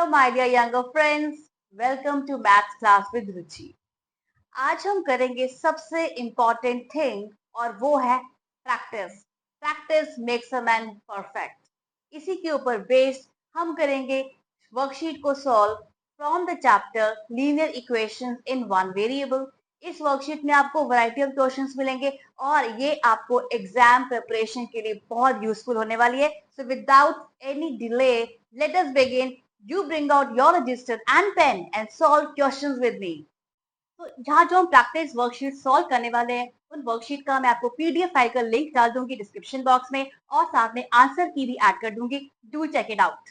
Hello my dear younger friends, welcome to maths class with Ruchi. आज हम करेंगे सबसे इम्पोर्टेंट थिंग और वो है practice. Practice makes a man perfect. इसी के ऊपर बेस्ड हम करेंगे वर्कशीट को solve from the chapter linear equations in one variable. इस वर्कशीट में आपको वैरायटी ऑफ क्वेश्चंस मिलेंगे और ये आपको एग्जाम प्रिपरेशन के लिए बहुत यूजफुल होने वाली है। So without any delay, let us begin. You bring out your register and pen and solve questions with me. तो जहाँ जो हम प्रैक्टिस वर्कशीट सॉल्व करने वाले हैं उन वर्कशीट का मैं आपको पीडीएफ फाइल का लिंक डाल दूंगी डिस्क्रिप्शन बॉक्स में और साथ में आंसर की भी ऐड कर दूंगी. Do check it out.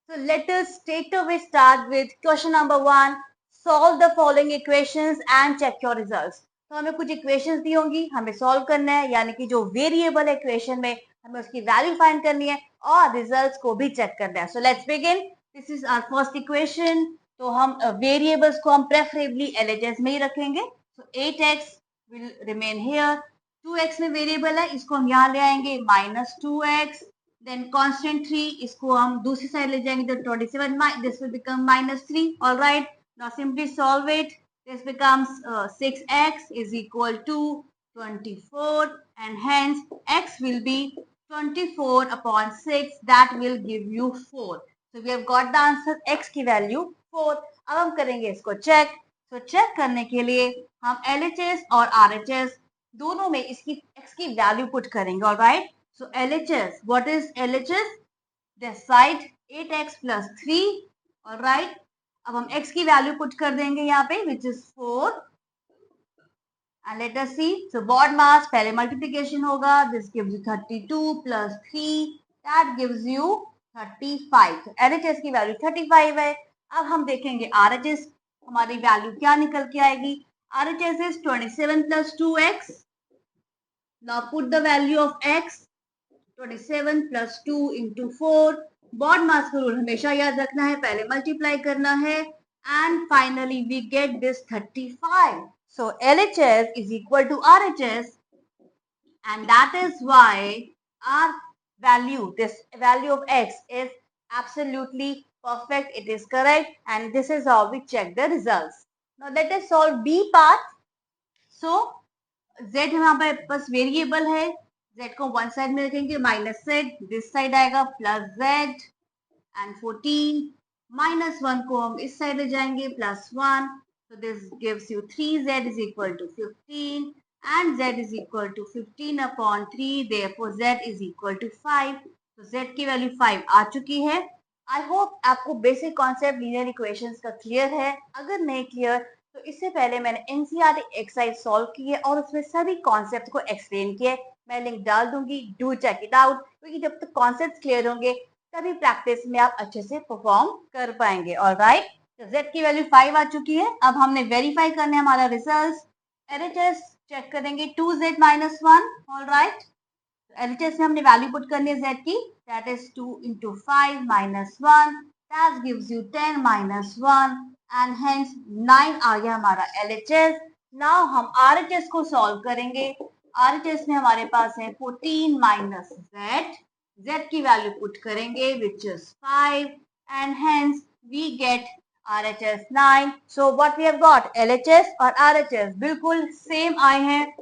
So let us straight away start with question number 1. Solve the following equations and check your results. तो हमें कुछ इक्वेशंस दी होंगी, हमें सॉल्व करना है, यानी कि जो वेरिएबल है इक्वेशन में हमें उसकी वैल्यू फाइंड करनी है और रिजल्ट्स को भी चेक करना है. So let's begin. This is our first equation. तो हम वेरिएबल्स को हम प्रेफरेबली एलएचएस में ही रखेंगे. सो 8x will remain here. 2x में वेरिएबल है, इसको हम यहाँ ले आएंगे -2x. देन कांस्टेंट 3, इसको हम दूसरी साइड ले जाएंगे तो 27, this will become -3. Alright, now simply solve it. This becomes 6x is equal to 24 and hence x will be 24 upon 6, that will give you 4. So we have got the answer x की value 4. अब हम करेंगे इसको check. तो check करने के लिए हम LHS और RHS दोनों में इसकी x की वैल्यू पुट करेंगे. Alright, so LHS, what is LHS? This side 8x plus 3. Alright, अब हम x की वैल्यू पुट कर देंगे यहाँ पे which is 4 and let us see. So bod mass पहले मल्टीप्लिकेशन होगा. This gives you 32 plus 3, that gives you 35. So LHS की वैल्यू 35 है. अब हम देखेंगे RHS, हमारी वैल्यू क्या निकल के आएगी. RHS is 27 plus 2x. Now put the value of x. 27 plus 2 into 4. Baud मास का रूल हमेशा याद रखना है, पहले मल्टीप्लाई करना है and finally we get this 35. So LHS is equal to RHS and that is why our value, this value of x is absolutely perfect. It is correct and this is how we check the results. Now let us solve B part. So z यहाँ पे बस variable है, z को one side में रखेंगे -z, this side आएगा +z and 14. -1 को हम इस साइड ले जाएंगे +1. So this gives you 3z is equal to 15 and z is equal to 15 upon 3. Therefore z is equal to 5. So z की वैल्यू 5 आ चुकी है. आई होप आपको बेसिक कॉन्सेप्ट लीनियर इक्वेशंस का क्लियर है. अगर नहीं क्लियर तो इससे पहले मैंने एनसीईआरटी एक्सरसाइज सॉल्व की है और उसमें सभी कॉन्सेप्ट को एक्सप्लेन किया है. मैं लिंक डाल दूंगी, डू चेक इट आउट, क्योंकि जब तक कॉन्सेप्ट क्लियर होंगे तभी प्रैक्टिस में आप अच्छे से परफॉर्म कर पाएंगे. ऑलराइट, तो z की वैल्यू 5 आ चुकी है. अब हमने वेरीफाई करना है हमारा रिजल्ट. LHS चेक करेंगे 2z - 1. ऑलराइट, LHS में हमने वैल्यू पुट करनी है z की, that is 2 into 5 - 1, that gives you 10 - 1 and hence 9 आ गया हमारा LHS. नाउ हम RHS को सॉल्व करेंगे. RHS में हमारे पास है 14 - z. z की वैल्यू पुट करेंगे which is 5 and hence we get RHS 9. So what we have got, LHS और RHS बिल्कुल सेम आए हैं.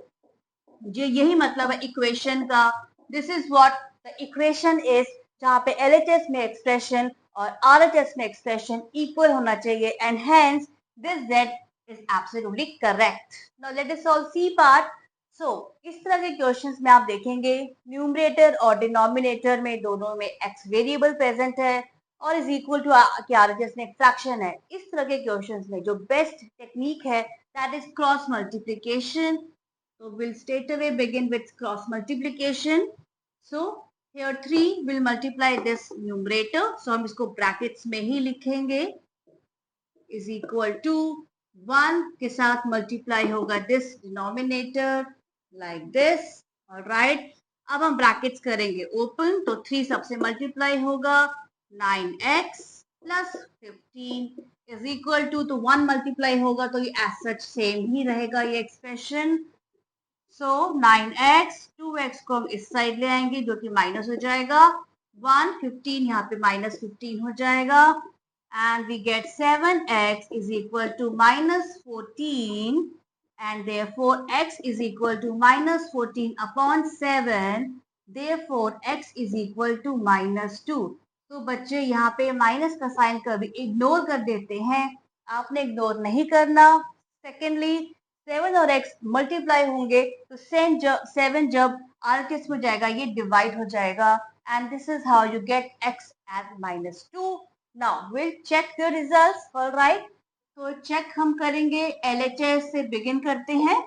जो यही मतलब है इक्वेशन का. This is what the equation is, जहाँ पे LHS में एक्सप्रेशन और RHS में एक्सप्रेशन इक्वल होना चाहिए and hence this z is absolutely correct. Now let us solve C part. So इस तरह के क्वेश्चंस में आप देखेंगे न्यूमरेटर और डिनोमिनेटर में दोनों में x वेरिएबल प्रेजेंट है और इज इक्वल टू RHS में एक फ्रैक्शन है. इस तरह के क्वेश्चंस में जो बेस्ट टेक्निक है that is cross multiplication. So we'll straight away begin with cross multiplication. So here 3 will multiply this numerator. So हम इसको brackets में ही लिखेंगे is equal to 1 के साथ multiply होगा this denominator like this. Alright, अब हम brackets करेंगे open, तो 3 सबसे multiply होगा 9x plus 15 is equal to, तो 1 multiply होगा तो ये as such same ही रहेगा ये expression. So 9x, 2x को हम इस साइड ले आएंगे जो कि माइनस हो जाएगा 1, 15 यहाँ पे -15 हो जाएगा and we get 7x is equal to minus 14, and therefore x is equal to minus 14 upon 7, therefore x is equal to minus 2. तो बच्चे यहाँ पे माइनस का साइन कभी इग्नोर कर देते हैं, आपने इग्नोर नहीं करना. सेकेंडली 7 और x मल्टीप्लाई होंगे तो 7 जब RHS में जाएगा ये डिवाइड हो जाएगा, and this is how you get x as minus 2. Now we'll check the results. All right. तो चेक हम करेंगे LHS से बिगिन करते हैं.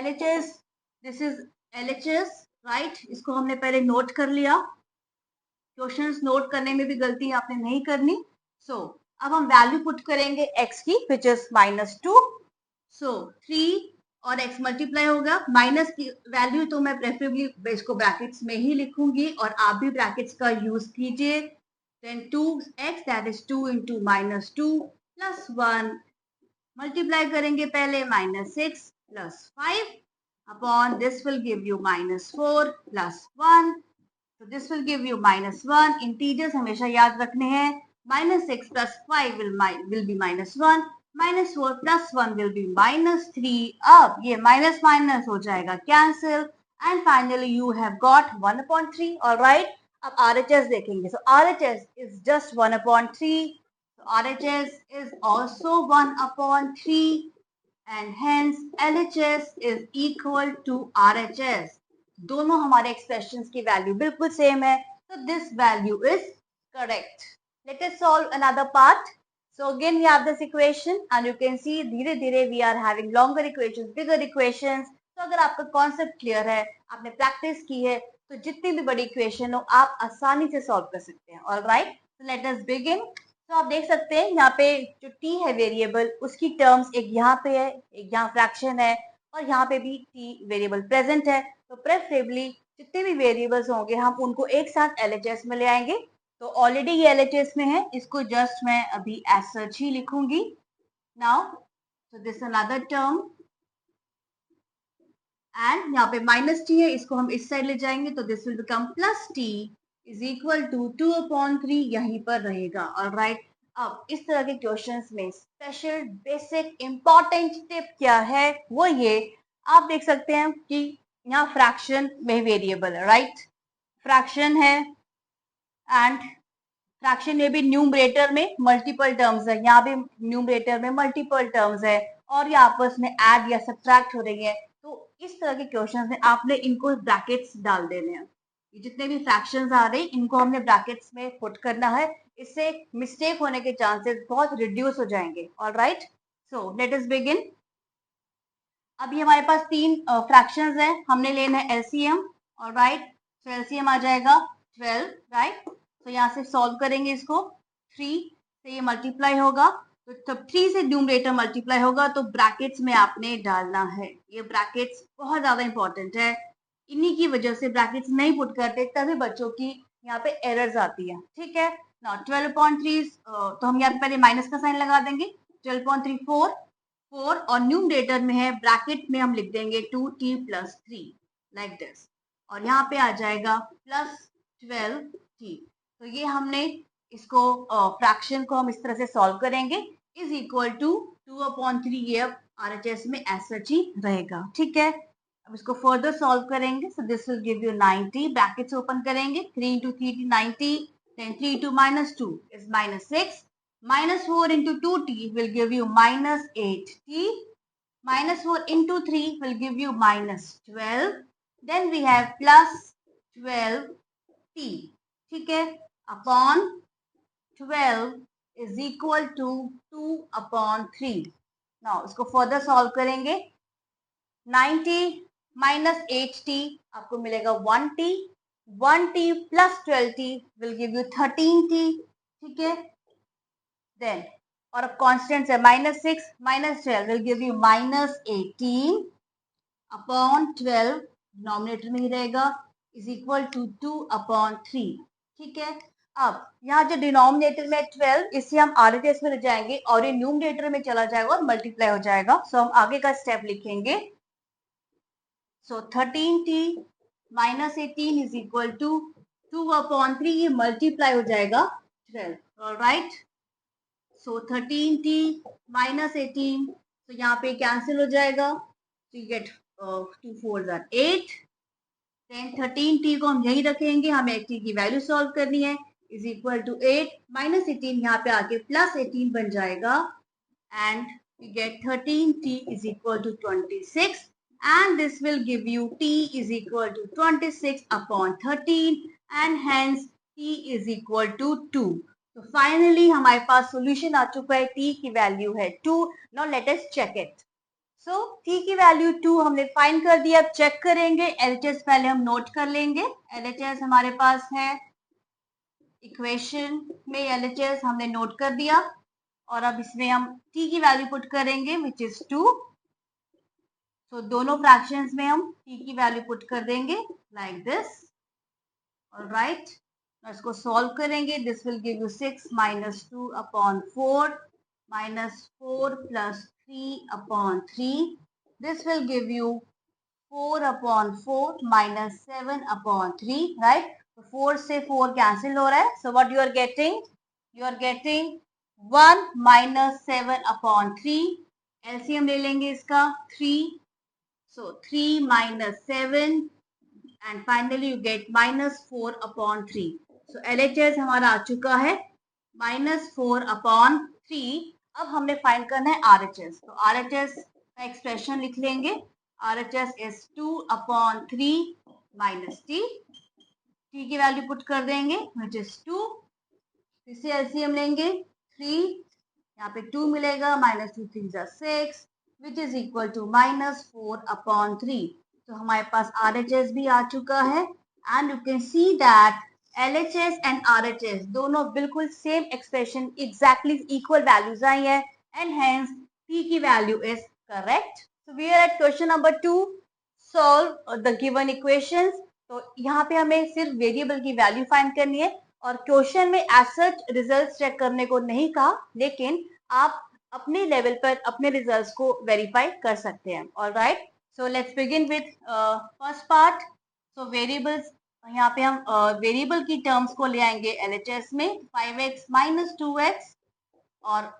LHS, this is LHS, right? इसको हमने पहले नोट कर लिया. क्वेश्चंस नोट करने में भी गलती आपने नहीं करनी. So अब हम वैल्यू पुट करेंगे x की, which is -2. So 3 और x मल्टीप्लाई होगा. माइनस की वैल्यू तो मैं प्रेफरेबली इसको ब्रैकेट्स में ही लिखूंगी और आप भी ब्रैकेट्स का यूज कीजिए. Then 2x, that is 2 into -2 plus 1. Multiply करेंगे पहले -6 plus 5 upon this will give you -4 plus 1. So this will give you -1. Integers हमेशा याद रखने हैं. -6 plus 5 will be -1. -4 plus 1 will be -3. अब ये माइनस माइनस हो जाएगा cancel, and finally you have got 1/3. All right. अब RHS देखेंगे. So RHS is just 1/3. So RHS is also 1/3, and hence LHS is equal to RHS. दोनों हमारे expressions की value बिल्कुल सेम है. So this value is correct. Let us solve another part. So again we have this equation, and you can see धीरे धीरे we are having longer equations, bigger equations. तो अगर आपका कॉन्सेप्ट क्लियर है, आपने practice की है, तो जितनी भी बड़ी इक्वेशन हो आप आसानी से सॉल्व कर सकते हैं. All right. So let us begin. तो आप देख सकते हैं यहाँ पे जो t है वेरिएबल, उसकी टर्म्स एक यहाँ पे है, एक यहाँ फ्रैक्शन है, और यहाँ पे भी t वेरिएबल प्रेजेंट है. तो प्रेफरेबली जितने भी वेरिएबल्स होंगे हम उनको एक साथ LHS में ले आएंगे. तो ऑलरेडी ये LHS में है, इसको जस्ट मैं अभी एज सच ही लिखूंगी. Now so this another term, and यहाँ पे -t है, इसको हम इस साइड ले जाएंगे तो this will become +t is equal to 2/3 यहीं पर रहेगा. ऑलराइट. अब इस तरह के क्वेश्चंस में स्पेशल बेसिक इंपॉर्टेंट टिप क्या है, वो ये आप देख सकते हैं कि यहाँ फ्रैक्शन में वेरिएबल है, राइट. फ्रैक्शन है, एंड फ्रैक्शन में भी न्यूमरेटर में मल्टीपल टर्म्स है, यहाँ भी न्यूमरेटर में मल्टीपल टर्म्स है, और ये आपस में ऐड या सब्ट्रैक्ट हो रही है. तो इस तरह के क्वेश्चंस में आपने इनको ब्रैकेट्स डाल देने हैं. जितने भी फ्रैक्शंस आ रहे हैं इनको हमने ब्रैकेट्स में पुट करना है. इससे मिस्टेक होने के चांसेस बहुत रिड्यूस हो जाएंगे. All right. So let us begin. अभी हमारे पास 3 फ्रैक्शंस हैं, हमने लेना है LCM. All right. So LCM आ जाएगा 12, राइट. तो यहाँ से सॉल्व करेंगे इसको. 3 से ये मल्टीप्लाई होगा, तो तब 3 से न्यूमरेटर मल्टीप्लाई होगा तो ब्रैकेट्स में आपने डालना है. ये ब्रैकेट्स बहुत ज्यादा इंपॉर्टेंट है. इन्हीं की वजह से ब्रैकेट्स नहीं पुट करते, तभी बच्चों की यहाँ पे एरर्स आती है. ठीक है. ना 12/3, तो हम यहाँ पे पहले माइनस का साइन लगा देंगे. 12/3 4 और न्यूमरेटर में है, ब्रैकेट में हम लिख देंगे 2t + 3 लाइक दिस, और यहाँ पे आ जाएगा +12t. तो ये हमने इसको फ्रैक्शन को हम इस तरह से सॉल्व करेंगे, इज इक्वल टू 2/3. ये अब RHS में एज सच ही रहेगा. ठीक है. अब इसको फर्दर सॉल्व करेंगे. सो this will give you 90. Brackets open करेंगे. 3 × 3 = 90. Then 3 × -2 is -6. -4 × 2t will give you -8t. -4 × 3 will give you -12. Then we have +12t. ठीक है. Upon 12 is equal to 2/3. Now इसको फर्दर सॉल्व करेंगे. 90 - 8t आपको मिलेगा 1t. 1t + 12t will give you 13t. ठीक है. Then और अब कॉन्स्टेंट है, -6 - 12 will give you -18 upon 12, denominator में ही रहेगा, इज इक्वल टू 2/3. ठीक है. अब यहाँ जो डिनोमिनेटर में 12, इसे हम RHS में ले जाएंगे और ये न्यूमरेटर में चला जाएगा और मल्टीप्लाई हो जाएगा. सो हम आगे का स्टेप लिखेंगे. सो 13t - 18 इज इक्वल टू 2/3. ये मल्टीप्लाई हो जाएगा 12. ऑलराइट. सो 13t minus 18, तो यहाँ पे कैंसिल हो जाएगा, तो यू गेट 2 4 8, देन 13t को हम यही रखेंगे, हमें t की वैल्यू सॉल्व करनी है, इज इक्वल टू 8 माइनस 18 यहाँ पे आके प्लस 18 बन जाएगा, and we get 13t is equal to 26, and this will give you t is equal to 26 upon 13, and hence t is equal to 2. तो finally हमारे पास solution आ चुका है, t की वैल्यू है 2. Now let us check it. So t की value 2 हमने find कर दिया. अब चेक करेंगे. एलएचएस पहले हम नोट कर लेंगे. एलएचएस हमारे पास है, इक्वेशन में एलएचएस हमने नोट कर दिया, और अब इसमें हम t की वैल्यू पुट करेंगे विच इज 2. सो दोनों फ्रैक्शंस में हम t की वैल्यू पुट कर देंगे लाइक दिस. ऑलराइट, इसको सॉल्व करेंगे. This will give you 6 minus 2 upon 4 minus 4 plus 3 upon 3. This will give you 4 upon 4 minus 7 upon 3, right? तो 4 से 4 कैंसिल हो रहा है. So what you are getting? You are getting 1 minus 7 upon 3. LCM ले लेंगे इसका 3. So 3 minus 7, and finally you get minus 4 upon 3. So LHS हमारा आ चुका है minus 4 upon 3. अब हमने फाइंड करना है RHS. तो RHS का एक्सप्रेशन लिख लेंगे. RHS is 2 upon 3 minus t. t की वैल्यू पुट कर देंगे which is 2. फिर से LCM लेंगे 3, यहाँ पे 2 मिलेगा, minus 2 3 6 which is equal to minus 4 upon 3. तो हमारे पास RHS भी आ चुका है, and you can see that LHS and RHS दोनों बिल्कुल same expression, exactly equal values आई है, and hence P की value is correct. So we are at question number 2. Solve the given equations. तो यहाँ पे हमें सिर्फ वेरिएबल की वैल्यू फाइंड करनी है, और क्वेश्चन में एज सच रिजल्ट्स चेक करने को नहीं कहा, लेकिन आप अपने लेवल पर अपने रिजल्ट्स को वेरीफाई कर सकते हैं. Alright, so let's begin with first part. So variables, यहाँ पे हम वेरिएबल की टर्म्स को ले आएंगे एलएचएस में. 5x minus 2x, और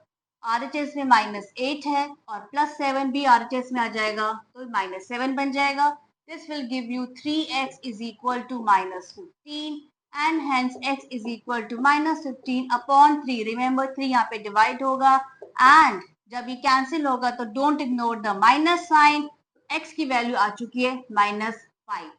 आरएचएस में -8 है, और +7 भी आरएचएस में आ जाएगा, तो -7 बन जाएगा. This will give you 3x is equal to -15, and hence x is equal to -15 upon 3. Remember 3 यहाँ पे डिवाइड होगा, एंड जब ये कैंसिल होगा तो don't ignore the minus sign. x की वैल्यू आ चुकी है -5.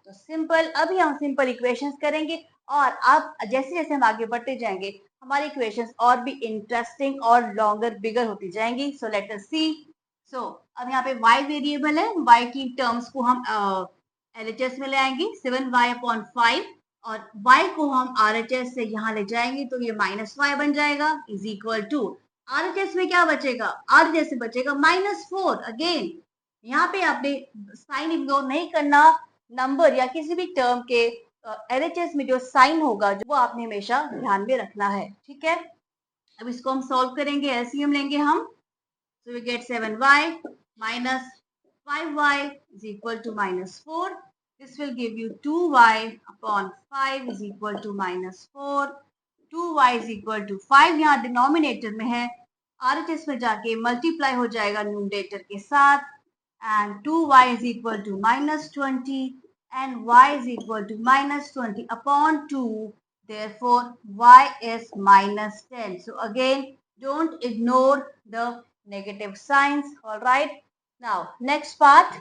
तो सिंपल, अभी हम सिंपल इक्वेशंस करेंगे, और अब जैसे जैसे हम आगे बढ़ते जाएंगे हमारी इक्वेशंस और भी इंटरेस्टिंग और लॉन्गर बिगर होती जाएंगी. सो लेट अस सी. सो अब यहाँ पे y वेरिएबल है, y की टर्म्स को हम LHS में ले आएंगे 7y upon 5, और y को हम RHS से यहाँ ले जाएंगे, तो ये -y बन जाएगा इज इक्वल टू RHS में क्या बचेगा, RHS से बचेगा -4. अगेन यहाँ पे आपने साइन इग्नोर नहीं करना, नंबर या किसी भी टर्म के LHS में जो साइन होगा वो आपने हमेशा ध्यान में रखना है. ठीक है, अब इसको हम सॉल्व करेंगे. एलसीएम लेंगे हम. So we get 7y minus 5y is equal to -4. This will give you 2y upon 5 is equal to -4. 2y is equal to 5 यहाँ डिनोमिनेटर में है, RHS में जाके मल्टीप्लाई हो जाएगा न्यूमरेटर के साथ, and 2y is equal to -20, and y is equal to -20 upon 2. Therefore, y is -10. So again, don't ignore the negative signs. All right. Now next part.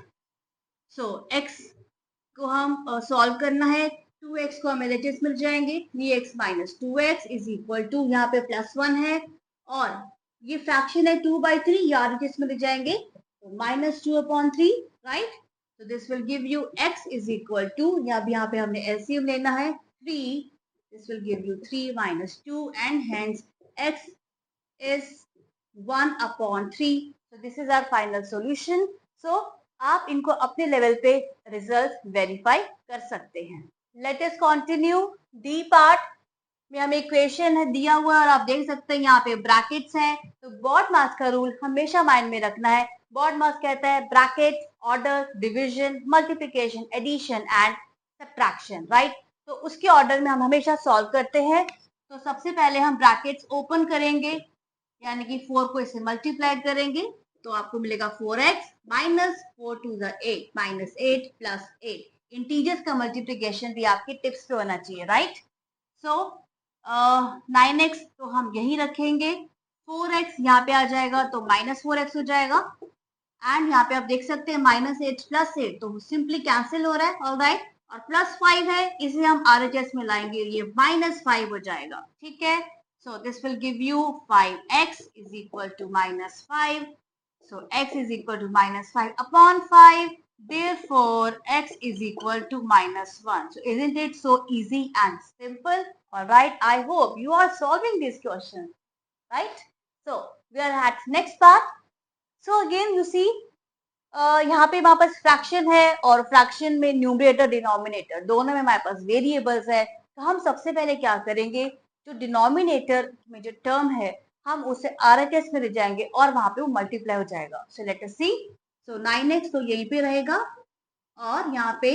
So x को हम solve करना है. 2x को हमें LHS मिल जाएंगे. 3x minus 2x is equal to, यहाँ पे +1 है, और ये फ्रैक्शन है 2/3, ये RHS में ले जाएंगे, तो -2 upon 3, right? So this will give you x is equal to, यहाँ पे हमने LCM लेना है 3. This will give you 3 minus 2, and hence x is 1 upon 3. So this is our final solution. So आप इनको अपने लेवल पे रिजल्ट वेरीफाई कर सकते हैं. Let us continue. D part में हमें इक्वेशन है दिया हुआ है, और आप देख सकते हैं यहाँ पे ब्रैकेट्स हैं. तो बॉड मास का रूल हमेशा माइंड में रखना है. बॉड मास कहता है bracket, order, division, multiplication, addition and subtraction, right? तो उसके ऑर्डर में हम हमेशा सॉल्व करते हैं. तो सबसे पहले हम ब्रैकेट्स ओपन करेंगे. यानी कि 4 को इससे मल्टीप्लाई करेंगे तो आपको मिलेगा 4x minus 4 to the 8 minus 8 plus 8। Integers का मल्टीप्लीकेशन भी आपके टिप्स पे होना चाहिए, राइट। सो 9x तो हम यही रखेंगे, 4x यहाँ पे आ जाएगा तो माइनस 4x हो जाएगा, एंड यहाँ पे आप देख सकते हैं माइनस 8 प्लस 8 तो सिंपली कैंसिल हो रहा है, ऑलराइट। और प्लस 5 है, इसे हम RHS में लाएंगे, ये माइनस 5 हो जाएगा, ठीक है। So this will give you 5x is equal to minus 5। So x is equal to minus 5 upon 5. Therefore, x is equal to minus 1. So isn't it so easy and simple? Alright, I hope you are solving this question. Right? So, we are at next part. So again, you see, यहाँ पे हमारे पास fraction है और fraction में numerator denominator दोनों में हमारे पास variables है। तो हम सबसे पहले क्या करेंगे, जो डिनोमिनेटर में जो टर्म है हम उसे RHS में ले जाएंगे और वहां पे वो मल्टीप्लाई हो जाएगा। सो लेट अस सी। सो 9x तो यहीं पे रहेगा और यहाँ पे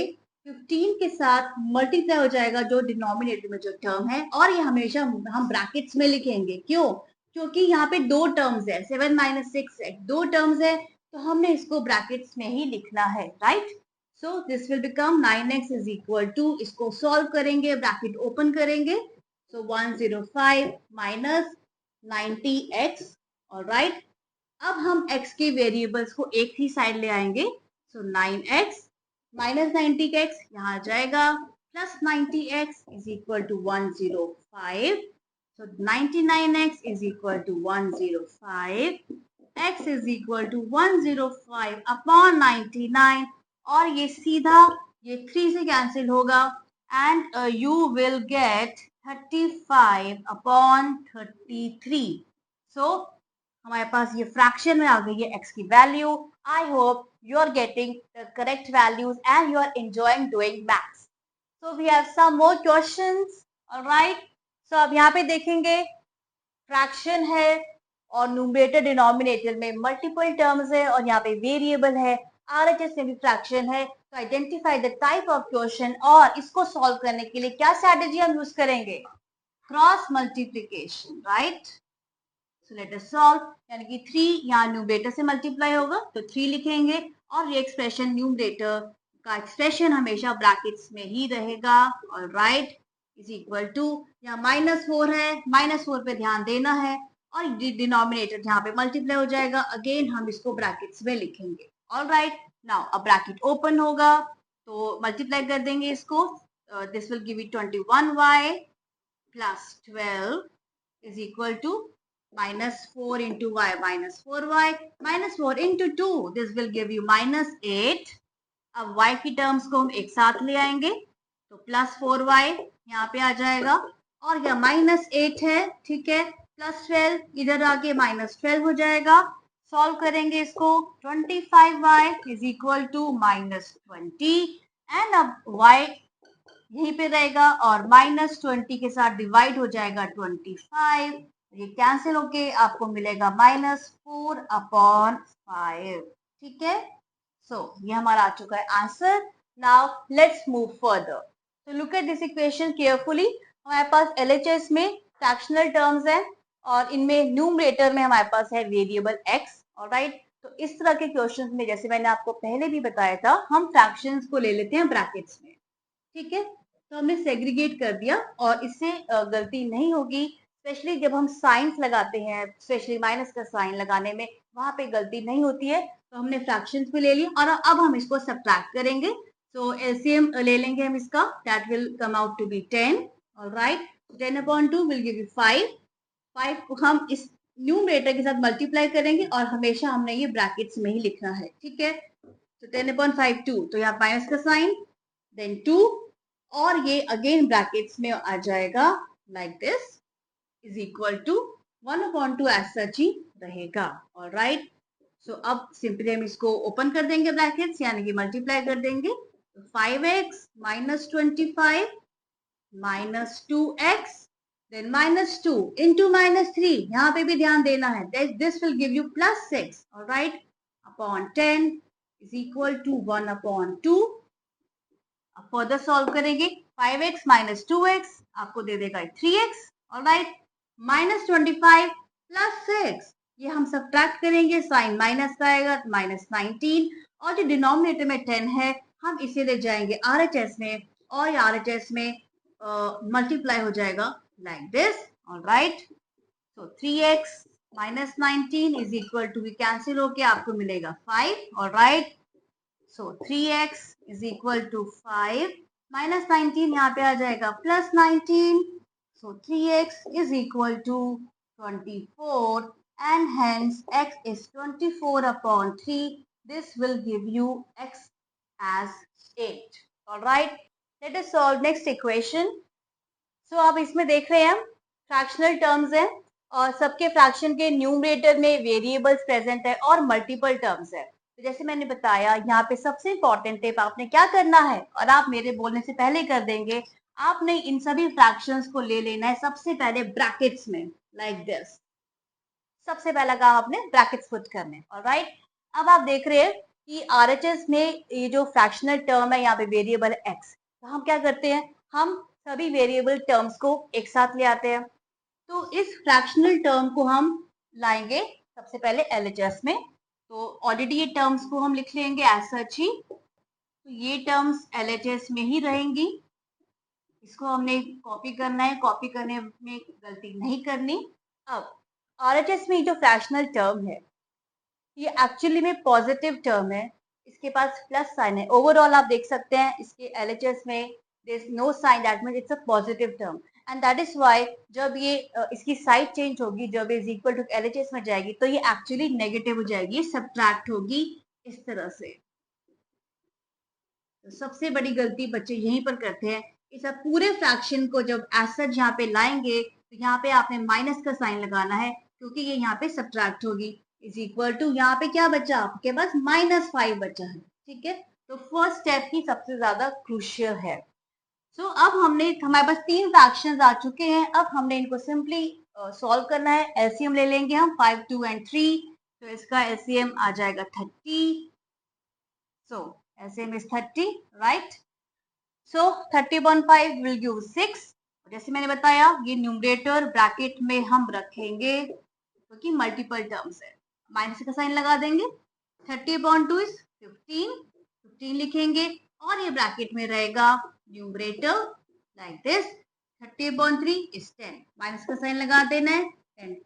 15 के साथ मल्टीप्लाई हो जाएगा जो डिनोमिनेटर में जो टर्म है, और ये हमेशा हम ब्रैकेट्स में लिखेंगे। क्यों? क्योंकि यहाँ पे दो टर्म्स है, 7 माइनस 6 दो टर्म्स है, तो हमने इसको ब्रैकेट्स में ही लिखना है, right. So this will become 9x is equal to, इसको सॉल्व करेंगे, ब्रैकेट ओपन करेंगे, सो 105 माइनस 90x, ऑलराइट। अब हम x के वेरिएबल्स को एक ही साइड ले आएंगे, सो 9x माइनस 90x यहाँ आ जाएगा, plus 90x is equal to 105। So 99x is equal to 105. X is equal to 105 upon 99, और ये सीधा ये 3 से कैंसिल होगा, and you will get 35 upon 33. So हमारे पास ये फ्रैक्शन में आ गई है x की value. I hope you are getting the correct values and you are enjoying doing maths. So we have some more questions, all right. So अब यहाँ पे देखेंगे फ्रैक्शन है और न्यूमरेटर डिनोमिनेटर में मल्टीपल टर्म्स है और यहाँ पे वेरिएबल है, RHS में भी फ्रैक्शन है। तो identify the type of question, और इसको सॉल्व करने के लिए क्या स्ट्रेटेजी हम यूज करेंगे, cross multiplication, right. So let us solve, यानी कि 3 यहाँ न्यूमरेटर से मल्टीप्लाई होगा तो 3 लिखेंगे, और ये एक्सप्रेशन न्यूमरेटर का एक्सप्रेशन हमेशा ब्रैकेट्स में ही रहेगा, ऑलराइट, इज इक्वल टू, यहाँ माइनस 4 है, माइनस 4 पे ध्यान देना है, और डिनोमिनेटर यहाँ पे मल्टीप्लाई हो जाएगा, अगेन हम इसको ब्रैकेट्स में लिखेंगे, ऑलराइट। नाउ अब ब्रैकेट ओपन होगा तो मल्टीप्लाई कर देंगे इसको, this will give you 21y plus 12 is equal to minus 4 into y minus 4y minus 4 into 2, this will give you minus 8। अब y की टर्म्स को हम एक साथ ले आएंगे तो प्लस 4y यहाँ पे आ जाएगा, और यह माइनस 8 है, ठीक है, प्लस 12 इधर आके माइनस 12 हो जाएगा। सॉल्व करेंगे इसको, 25y is equal to minus 20, and अब y यहीं पे रहेगा और माइनस 20 के साथ डिवाइड हो जाएगा 25, ये कैंसिल होके आपको मिलेगा माइनस 4 अपॉन 5, ठीक है। सो ये हमारा आ चुका है answer. Now let's move further. तो look at this equation carefully. हमारे पास LHS में फ्रैक्शनल टर्म्स है और इनमें न्यूमरेटर में हमारे पास है वेरिएबल x, ऑलराइट। तो इस तरह के क्वेश्चंस में, जैसे मैंने आपको पहले भी बताया था, हम फ्रैक्शंस को ले लेते हैं ब्रैकेट्स में, ठीक है। तो हमने सेग्रीगेट कर दिया और इससे गलती नहीं होगी, स्पेशली जब हम साइंस लगाते हैं, स्पेशली माइनस का साइन लगाने में, वहां पे गलती नहीं होती है। तो हमने फ्रैक्शंस भी ले लिया और अब हम इसको सब्ट्रैक्ट करेंगे। सो एलसीएम ले लेंगे हम इसका, that will come out to be 10, alright. 10 upon 2 will give you 5। 5 को हम इस न्यूमरेटर के साथ मल्टीप्लाई करेंगे और हमेशा हमने ये ब्रैकेट्स में ही लिखना है, ठीक है। तो 10 अपॉन 5 2, तो यहाँ माइनस का साइन, देन 2, और ये अगेन ब्रैकेट्स में आ जाएगा like this, is equal to 1 upon 2 as such ही रहेगा, ऑलराइट। सो अब सिंपली हम इसको ओपन कर देंगे ब्रैकेट्स, यानी कि मल्टीप्लाई कर देंगे, 5x minus 25 minus 2x, then minus 2 into minus 3, यहाँ पे भी ध्यान देना है, this will give you plus 6, alright, upon 10 is equal to 1 upon 2। अब फर्दर सॉल्व करेंगे, 5x माइनस 2x आपको दे देगा 3x, alright, minus 25 plus x, ये हम सब्ट्रैक्ट करेंगे, साइन माइनस का आएगा माइनस 19, और जो डिनोमिनेटर में 10 है हम इसे ले जाएंगे RHS में, और RHS में मल्टीप्लाई हो जाएगा like this. Alright, so 3x minus 19 is equal to, cancel होके आपको मिलेगा 5. Alright, so 3x is equal to 5 minus 19 यहाँ पे आ जाएगा plus 19. So 3x is equal to 24 and hence x is 24 upon 3. This will give you x as 8. Alright, let us solve next equation. So आप इसमें देख रहे हैं fractional terms हैं और सबके फ्रैक्शन के न्यूमरेटर में वेरिएबल्स प्रेजेंट है और मल्टीपल टर्म्स है. तो जैसे मैंने बताया यहाँ पे सबसे इंपॉर्टेंट टिप, आपने क्या करना है और आप मेरे बोलने से पहले कर देंगे, आपने इन सभी फ्रैक्शंस को ले लेना है सबसे पहले ब्रैकेट्स में लाइक दिस. सबसे पहला काम आपने ब्रैकेट्स पुट करने. ऑलराइट, अब आप देख रहे हैं कि RHS में ये जो फ्रैक्शनल टर्म है यहाँ पे वेरिएबल है x. तो हम क्या करते हैं, हम सभी वेरिएबल टर्म्स को एक साथ ले आते हैं. तो इस फ्रैक्शनल टर्म को हम लाएंगे सबसे पहले LHS में. तो ऑलरेडी ये टर्म्स को हम लिख लेंगे एज सच ही. तो ये टर्म्स LHS में ही रहेंगी, इसको हमने कॉपी करना है, कॉपी करने में गलती नहीं करनी. अब RHS में जो फ्रैक्शनल टर्म है ये एक्चुअली में पॉजिटिव टर्म है, इसके पास प्लस साइन है. ओवरऑल आप देख सकते हैं इसके LHS में there is no sign, that means it's a positive term. And that is why जब ये इसकी साइड चेंज होगी, जब इज इक्वल टू LHS में जाएगी तो ये एक्चुअली नेगेटिव हो जाएगी, ये सब्ट्रैक्ट होगी इस तरह से. तो सबसे बड़ी गलती बच्चे यहीं पर करते हैं, इस पूरे फ्रैक्शन को जब एज सच यहाँ पे लाएंगे तो यहाँ पे आपने माइनस का साइन लगाना है क्योंकि ये यहाँ पे सब्ट्रैक्ट होगी. इज इक्वल टू यहाँ पे क्या बचा आपके पास, -5 बचा है. ठीक है, तो फर्स्ट स्टेप ही सबसे ज्यादा क्रूशियल है. सो अब हमारे पास 3 फ्रैक्शंस आ चुके हैं. अब हमने इनको सिंपली सॉल्व करना है. एलसीएम ले लेंगे हम 5, 2 एंड 3. तो इसका एलसीएम आ जाएगा 30. So LCM is 30, right. So 30/5 will give 6. जैसे मैंने बताया ये न्यूमरेटर ब्रैकेट में हम रखेंगे क्योंकि मल्टीपल टर्म्स है, माइनस का साइन लगा देंगे. 30/2 इज 15 लिखेंगे और ये ब्रैकेट में रहेगा numerator like this. 30/3 is 10, minus का साइन लगा देना है.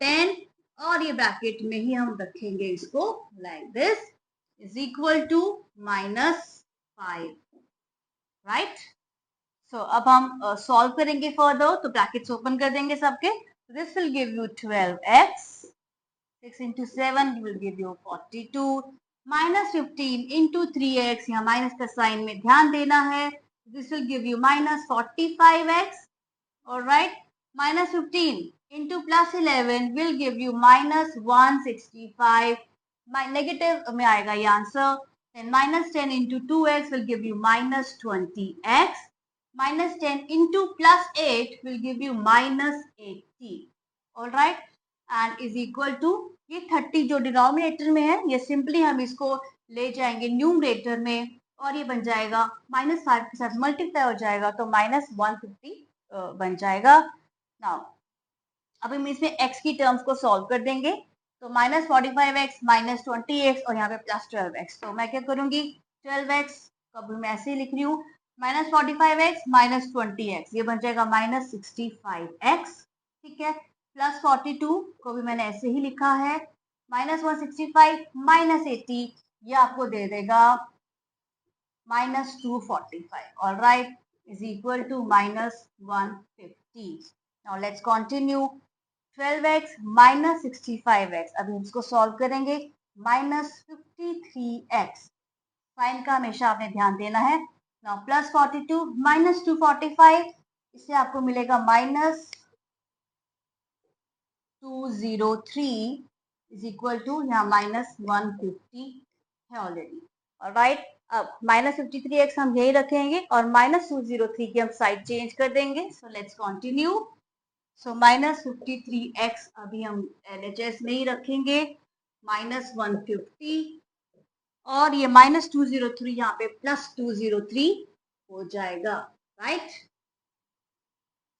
10 और ये ब्रैकेट में ही हम रखेंगे इसको like this, is equal to -5. Right. So अब हम सॉल्व करेंगे फर्दर. तो ब्रैकेट्स ओपन कर देंगे सबके. This will give you 12x. 6 into 7 will give you 42. Minus 15 into 3x, यहाँ माइनस का साइन में ध्यान देना है. This will give you minus 45x. Alright. Minus 15 into plus 11 will give you minus 165. Negative में आएगा ये answer. Then minus 10 into 2x will give you minus 20x. Minus 10 into plus 8 will give you minus 80. Alright. And is equal to, ये 30 जो denominator में है ये simply हम इसको ले जाएंगे न्यूमरेटर में और ये बन जाएगा -5 के साथ मल्टीप्लाई हो जाएगा तो -150 बन जाएगा. नाउ अब हम इसमें x की टर्म्स को सॉल्व कर देंगे. तो -45x -20x और यहाँ पे +12x. तो मैं क्या करूंगी, 12x को भी मैं ऐसे ही लिख रही हूँ, -45x -20x ये बन जाएगा -65x. ठीक है, +42 को भी मैंने ऐसे ही लिखा है, -165 -80 ये आपको दे देगा -245. Alright, is equal to -150. Now let's continue. 12x -65x, अभी हम इसको सॉल्व करेंगे. -53x, साइन का हमेशा आपने ध्यान देना है. नाउ +42 -245, इससे आपको मिलेगा -203 इज इक्वल टू, यहाँ -150 है ऑलरेडी. ऑलराइट, अब -53x हम यही रखेंगे और -203 की हम साइड चेंज कर देंगे. So let's continue. So -53x अभी हम LHS में ही रखेंगे, -150 और ये -203 यहाँ पे +203 हो जाएगा. Right.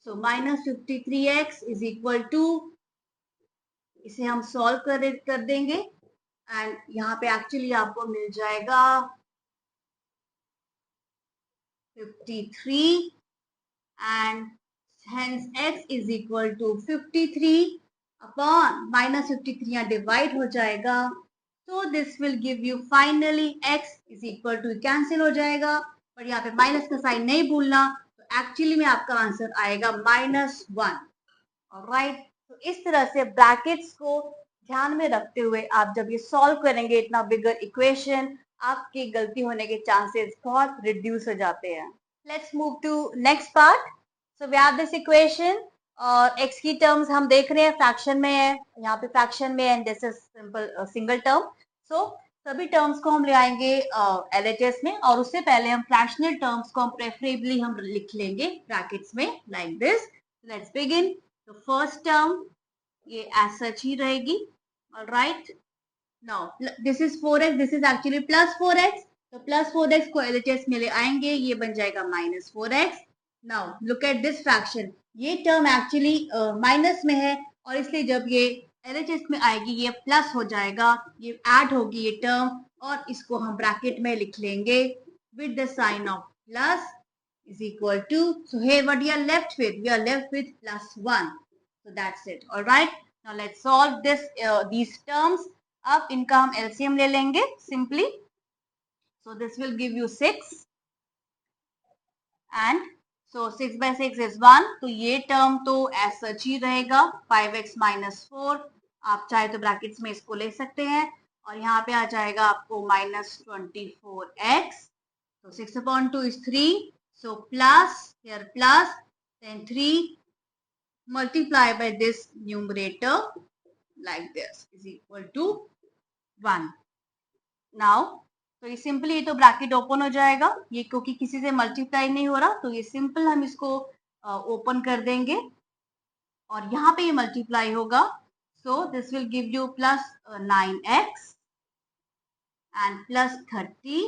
So -53x is equal to इसे हम सॉल्व कर देंगे एंड यहाँ पे एक्चुअली आपको मिल जाएगा 53 and hence x is equal to 53 upon minus 53 यहाँ डिवाइड हो जाएगा. So this will give you finally x is equal to cancel हो जाएगा, पर यहाँ पे माइनस का साइन नहीं भूलना, तो एक्चुअली में आपका आंसर आएगा -1. ऑलराइट, तो इस तरह से ब्रैकेट्स को ध्यान में रखते हुए आप जब ये सॉल्व करेंगे इतना बिगर इक्वेशन, आपकी गलती होने के चांसेस बहुत रिड्यूस हो जाते हैं. Let's move to next part. So we have this equation और x की टर्म्स हम देख रहे हैं फ्रैक्शन में है, यहाँ पे फ्रैक्शन में and this is simple single term. So सभी टर्म्स को हम ले आएंगे LHS में, और उससे पहले हम फ्रैक्शनल टर्म्स को हम प्रेफरेबली हम लिख लेंगे ब्रैकेट्स में लाइक दिस. Let's begin. तो फर्स्ट टर्म ये एज सच ही रहेगी. Alright, now this is 4x, this is actually +4x, तो +4x को LHS में ले आएंगे, ये बन जाएगा -4x. Now look at this fraction, ये टर्म एक्चुअली माइनस में है और इसलिए जब ये LHS में आएगी ये प्लस हो जाएगा, ये ऐड होगी ये टर्म, और इसको हम ब्रैकेट में लिख लेंगे with the sign of plus is equal to, so here what we are left with, we are left with +1. So that's it. All right, now let's solve this these terms. अब इनका हम LCM ले लेंगे simply. So this will give you 6 and so 6 by 6 is 1. तो ये term तो as such ही रहेगा 5x minus 4. आप चाहे तो ब्रैकेट्स में इसको ले सकते हैं और यहाँ पे आ जाएगा आपको -24x. So 6/2 is 3. So plus, here plus, then 3 multiply by this numerator like this is equal to 1. Now, तो ये सिंपली ये तो ब्रैकेट ओपन हो जाएगा, ये क्योंकि किसी से मल्टीप्लाई नहीं हो रहा तो ये सिंपल हम इसको ओपन कर देंगे और यहाँ पे ये मल्टीप्लाई होगा. सो this will give you +9x and +30.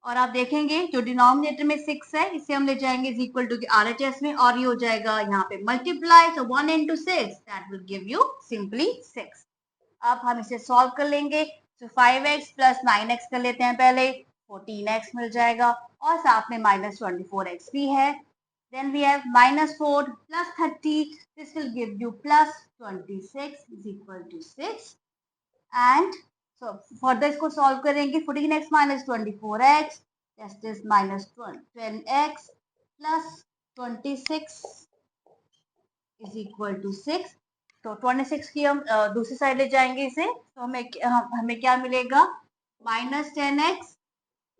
और आप देखेंगे जो डिनोमिनेटर में 6 है इसे हम ले जाएंगे इज इक्वल टू RHS में और ये हो जाएगा यहाँ पे multiply. So 1 into 6 that will give you simply 6. अब हम इसे सॉल्व कर लेंगे. तो 5x + 9x कर लेते हैं पहले, 14x मिल जाएगा और साथ में -24x भी है. Then we have -4 + 30, this will give you +26 is equal to 6. And so further इसको सॉल्व करेंगे. 14x minus 24x, that is -10x plus 26 is equal to 6. तो 26 की हम दूसरी साइड ले जाएंगे इसे, तो हमें क्या मिलेगा, -10x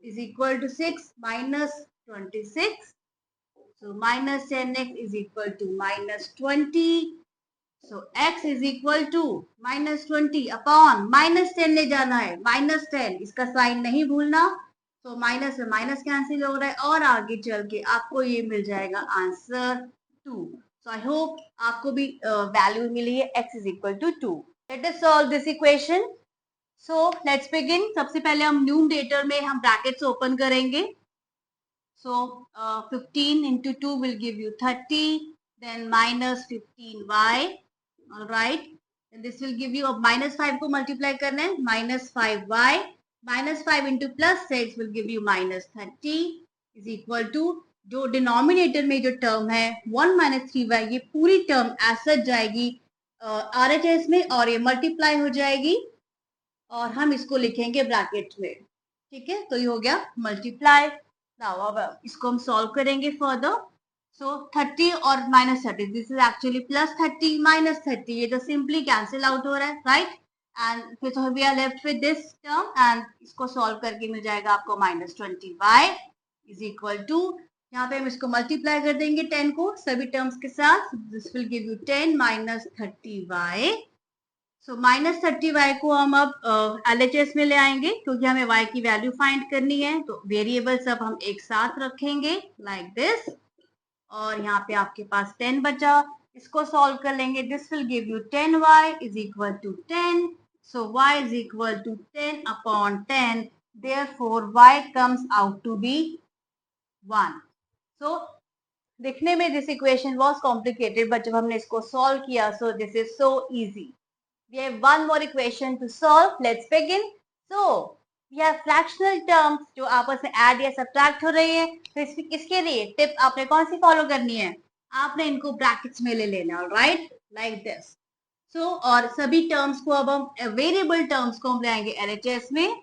is equal to 6 minus 26. So -10x is equal to -20. So x is equal to -20 upon -10 ले जाना है, -10 इसका साइन नहीं भूलना. तो माइनस से माइनस कैंसिल हो रहा है और आगे चल के आपको ये मिल जाएगा आंसर 2. सो आई होप आपको भी वैल्यू मिली है x is equal to 2. Late us solve this equation. So let's begin. सबसे पहले हम न्यूमरेटर में हम ब्रैकेट्स ओपन करेंगे. So 15 into 2 will give you 30, then -15y. All right, and this will give you अब -5 को मल्टीप्लाई करना है, -5y -5 into +6 will give you -30 is equal to, जो डिनोमिनेटर में जो टर्म है 1 - 3y, ये पूरी टर्म एज सच जाएगी RHS में और ये मल्टीप्लाई हो जाएगी और हम इसको लिखेंगे ब्रैकेट में. ठीक है, तो ये हो गया मल्टीप्लाई. नाउ अब इसको हम सॉल्व करेंगे फर्दर. सो 30 और -30, दिस इज एक्चुअली +30 -30, ये तो सिंपली कैंसिल आउट हो रहा है, राइट. एंड फिर तो we are left with this term and इसको सॉल्व करके मिल जाएगा आपको -20y इज इक्वल टू, यहाँ पे हम इसको मल्टीप्लाई कर देंगे 10 को सभी टर्म्स के साथ. This will give you 10 - 30y. So -30y को हम अब LHS में ले आएंगे क्योंकि हमें y की वैल्यू फाइंड करनी है. तो वेरिएबल्स अब हम एक साथ रखेंगे लाइक दिस और यहाँ पे आपके पास 10 बचा, इसको सॉल्व कर लेंगे. This will give you 10y is equal to 10. So y is equal to 10 upon 10, therefore y comes out to be 1. So दिखने में this equation was complicated but जब हमने इसको सॉल्व किया so this is so easy. We have one more equation to solve. Let's begin. So, we have fractional terms जो आपस में add या सब्ट्रैक्ट हो रही है. तो इसके लिए टिप आपने कौन सी फॉलो करनी है? आपने इनको ब्रैकेट्स में ले लेना है, राइट? Like this. सो और सभी टर्म्स को अब हम वेरिएबल टर्म्स को हम ले आएंगे LHS में.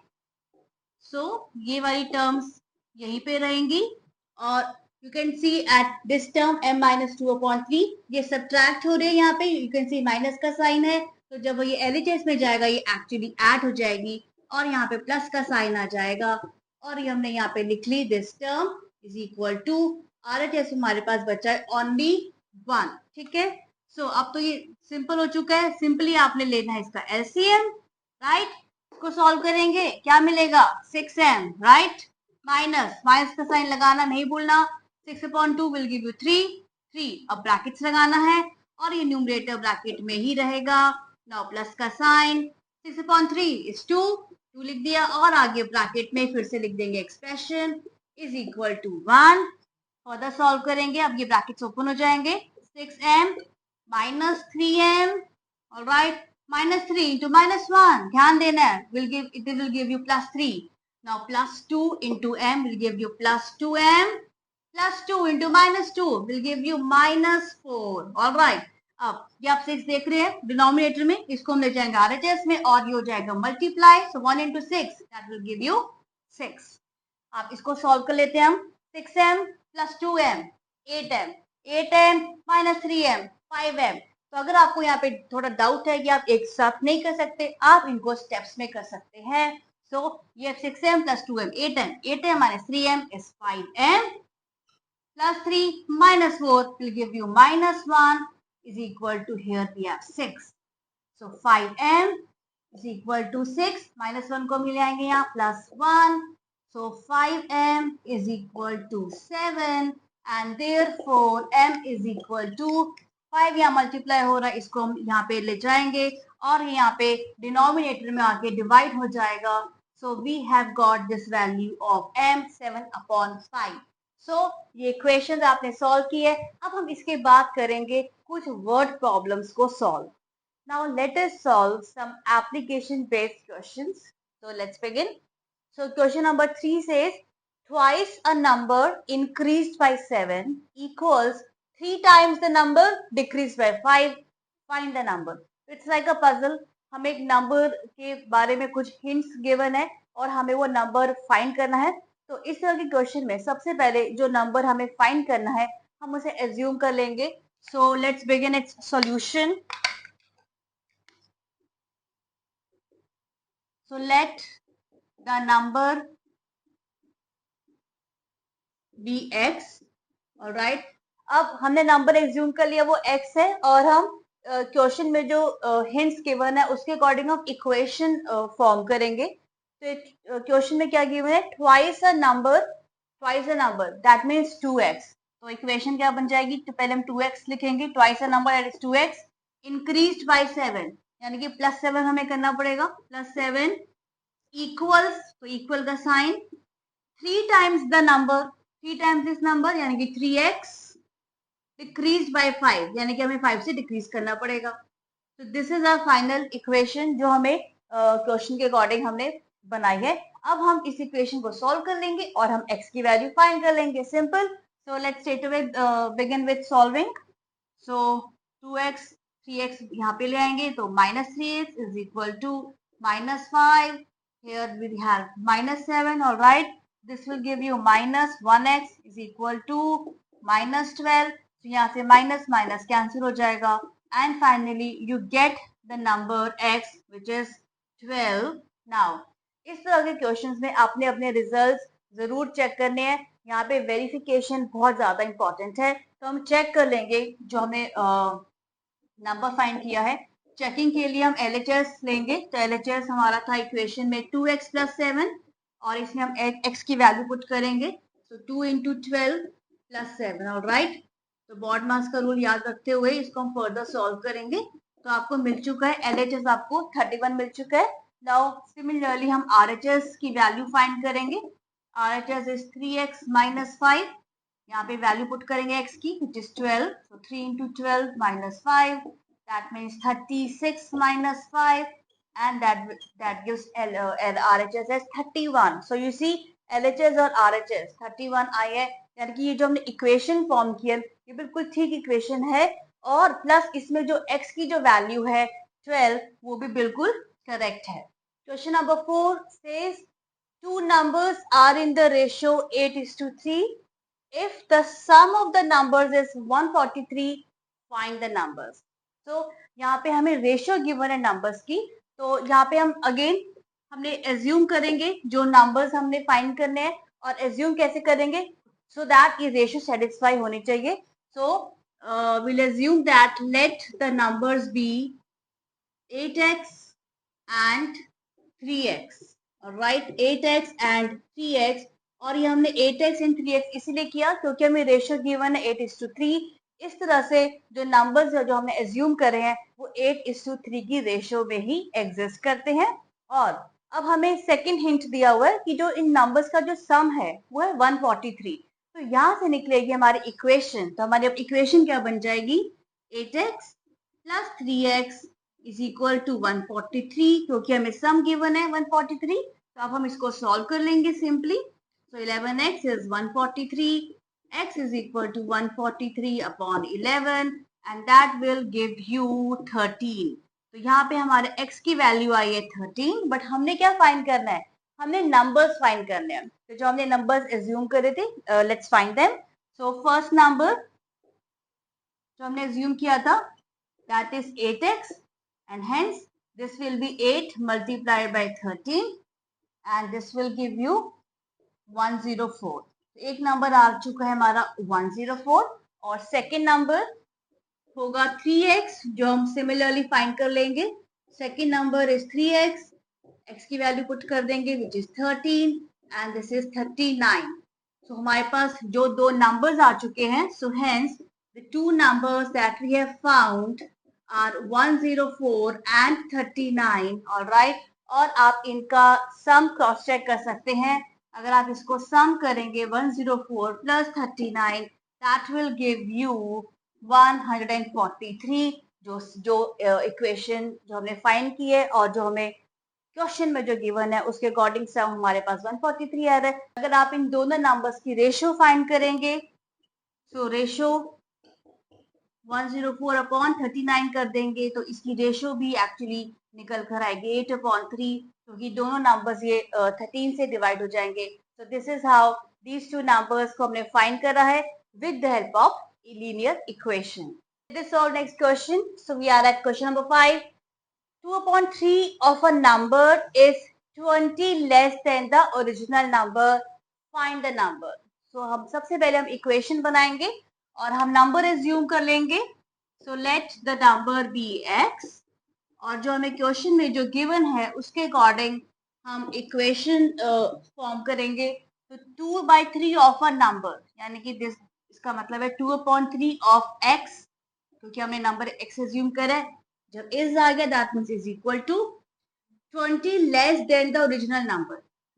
सो ये वाली टर्म्स यहीं पे रहेंगी और you can see at this term m-2/3 ये सब्ट्रैक्ट हो रही है. यहाँ पे यू कैन सी माइनस का साइन है, तो जब ये LHS में जाएगा ये एक्चुअली ऐड हो जाएगी और यहाँ पे प्लस का साइन आ जाएगा और ये हमने यहाँ पे लिख ली this term is equal to RHS हमारे पास बचा है ओनली 1. ठीक है. सो अब तो ये सिंपल हो चुका है. सिंपली आपने लेना है इसका LCM, राइट? को सॉल्व करेंगे क्या मिलेगा? 6m, right? माइनस का साइन लगाना नहीं भूलना. 6/2 विल गिव यू 3. अब ब्रैकेट्स लगाना है और ये न्यूमरेटर ब्रैकेट में ही रहेगा. नाउ प्लस का साइन 6/3 इज 2 लिख दिया और आगे ब्रैकेट में फिर से लिख देंगे expression is equal to 1. Further solve करेंगे. अब ये ब्रैकेट्स ओपन हो जाएंगे. 6m minus 3m, all right, minus 3 into minus 1, ध्यान देना है, it will give you plus 3. Now plus 2 into m will give you plus 2m, plus 2 into minus 2 will give you minus 4. all right. अब ये आप 6 देख रहे हैं denominator में, इसको हम ले जाएंगे RHS में और ये हो जाएगा multiply. So 1 into 6 that will give you 6. आप इसको सॉल्व कर लेते हैं हम. 6m plus 2m 8m minus 3m 5m. तो अगर आपको यहाँ पे थोड़ा डाउट है कि आप एक साथ नहीं कर सकते, आप इनको स्टेप्स में कर सकते हैं. सो ये 6m plus 2m 8m minus 3m is 5m plus 3 minus 4 will give you minus 1 is equal to, here we have 6. So 5m is equal to 6, minus 1 को मिल जाएंगे यहाँ plus 1. So 5m is equal to 7 and therefore m is equal to 5. यहाँ multiply हो रहा है, इसको हम यहाँ पे ले जाएंगे और यहाँ पे डिनोमिनेटर में आके डिवाइड हो जाएगा. So we have got this value of m 7/5. So ये इक्वेशंस आपने सॉल्व की है. अब हम इसके बाद करेंगे कुछ वर्ड प्रॉब्लम्स को solve. Now let us solve some application based questions. So let's begin. So question number 3 says twice a number increased by 7 equals 3 times the number decreased by 5. Find the number. It's like a puzzle. हमें एक number के बारे में कुछ hints given है और हमें वो नंबर फाइंड करना है. तो इस तरह के क्वेश्चन में सबसे पहले जो नंबर हमें फाइंड करना है हम उसे एज्यूम कर लेंगे. So let's begin it's solution. So let the number be x. all right. अब हमने नंबर एज्यूम कर लिया वो x है और हम क्वेश्चन में जो हिंट्स गिवन है उसके अकॉर्डिंग हम इक्वेशन फॉर्म करेंगे. तो क्वेश्चन में क्या गिवन है? Twice a number that means 2x. तो इक्वेशन क्या बन जाएगी? तो पहले हम 2x लिखेंगे. Twice a number that is 2x increased by 7 यानी कि +7 हमें करना पड़ेगा. +7 इक्वल्स, तो इक्वल का sign 3 times the number, 3 times this number यानी कि 3x डिक्रीज बाय 5 यानी कि हमें 5 से डिक्रीज करना पड़ेगा. तो this is our final equation जो हमें क्वेश्चन के अकॉर्डिंग हमने बनाई है. अब हम इस इक्वेशन को सॉल्व कर लेंगे और हम x की वैल्यू फाइंड कर लेंगे. Simple. So let's straight away begin with solving. So 2x 3x यहाँ पे ले आएंगे तो -3x is equal to -5. Here we have -7. all right. This will give you -1x is equal to -12. तो यहाँ से माइनस माइनस कैंसिल हो जाएगा and finally you get the number x which is 12. Now इस तरह के क्वेश्चंस में आपने अपने रिजल्ट्स जरूर चेक करने हैं. यहाँ पे वेरिफिकेशन बहुत ज्यादा इंपॉर्टेंट है. तो हम चेक कर लेंगे जो हमने नंबर फाइंड किया है. चेकिंग के लिए हम LHS लेंगे. तो LHS हमारा था इक्वेशन में 2x + 7 और इसमें हम x की वैल्यू पुट करेंगे. तो 2 into 12 + 7. all right. तो बॉड मास का रूल याद रखते हुए इसको हम फर्दर सॉल्व करेंगे. तो आपको मिल चुका है LHS आपको 31 मिल चुका है. नाउ सिमिलरली हम RHS की वैल्यू फाइंड करेंगे. RHS is 3x - 5. यहाँ पे वैल्यू पुट करेंगे x की which is 12. so 3 into 12 - 5 that means 36 minus 5, and that gives RHS as 31. So you see LHS और RHS 31 आई है, यानी कि ये जो हमने इक्वेशन फॉर्म किया ये बिल्कुल ठीक इक्वेशन है, और प्लस इसमें जो x की जो वैल्यू है 12 वो भी बिल्कुल करेक्ट है. Question number 4 says two numbers are in the ratio 8:3. If the sum of the numbers is 143, find the numbers. So यहाँ पे हमें रेशियो गिवन है नंबर्स की, तो यहाँ पे हम अगेन हमने एज्यूम करेंगे जो नंबर्स हमने फाइंड करने हैं, और एज्यूम कैसे करेंगे सो दैट ये रेशियो सेटिस्फाई होनी चाहिए. So will assume that let the numbers be 8x and 3x. Right 8x and 3x, और ये हमने 8x and 3x इसीलिए किया क्योंकि हमें रेशियो गिवन है 8:3. इस तरह से जो नंबर्स जो हमने एज्यूम करे हैं वो 8:3 की रेशियो में ही एग्जिस्ट करते हैं. और अब हमें सेकंड हिंट दिया हुआ है कि जो इन नंबर्स का जो सम है वो है 143. तो यहाँ से निकलेगी हमारी इक्वेशन. तो हमारी अब इक्वेशन क्या बन जाएगी 8x plus 3x is equal to 143, क्योंकि हमें सम गिवन है 143. तो अब हम इसको सॉल्व कर लेंगे simply. So 11x is 143, x is equal to 143 upon 11 and that will give you 13. तो यहाँ पे हमारे x की वैल्यू आई है 13, बट हमने क्या फाइंड करना है, हमने नंबर्स फाइंड करने हैं. तो जो हमने नंबर्स एज्यूम करे थे let's find them. So first number जो हमने एज्यूम किया था that is 8x, and hence this will be 8 multiplied by 13 and this will give you 104. एक नंबर आ चुका है हमारा 104, और सेकेंड नंबर होगा 3x जो हम सिमिलरली फाइंड कर लेंगे. Second number is 3x, x की वैल्यू पुट कर देंगे which is 13 and this is 39. So हमारे पास जो दो नंबर्स आ चुके हैं, so hence the two numbers that we have found are 104 and 39. Alright, और आप इनका सम क्रॉस चेक कर सकते हैं. अगर आप इसको सम करेंगे 104 plus 39 that will give you 143. जो इक्वेशन जो हमने फाइंड की है और जो हमें क्वेश्चन में जो गिवन है उसके अकॉर्डिंग सम हमारे पास 143 आ रहा है. अगर आप इन दोनों नंबर्स की रेशियो फाइंड करेंगे, सो रेशियो 104 अपॉन 39 कर देंगे तो इसकी रेशियो भी एक्चुअली निकल कर आएगी 8/3, क्योंकि दोनों नंबर्स ये 13 से डिवाइड हो जाएंगे. सो this is how these two numbers को हमने फाइंड करा है with the help of linear equation. Let us solve next question. So we are at question number 5. 2/3 of a number is 20 less than the original number. Find the number. So हम सबसे पहले हम equation बनाएंगे और हम number assume कर लेंगे. So let the number be x, और जो हमें क्वेश्चन में जो गिवन है उसके अकॉर्डिंग हम इक्वेशन फॉर्म करेंगे. तो 2/3 ऑफ अ नंबर, यानी कि दिस इसका मतलब है 2/3 ऑफ x, क्योंकि हमने नंबर x एज्यूम करा है. जब इज आ गया that means is equal to 20 less than the original number.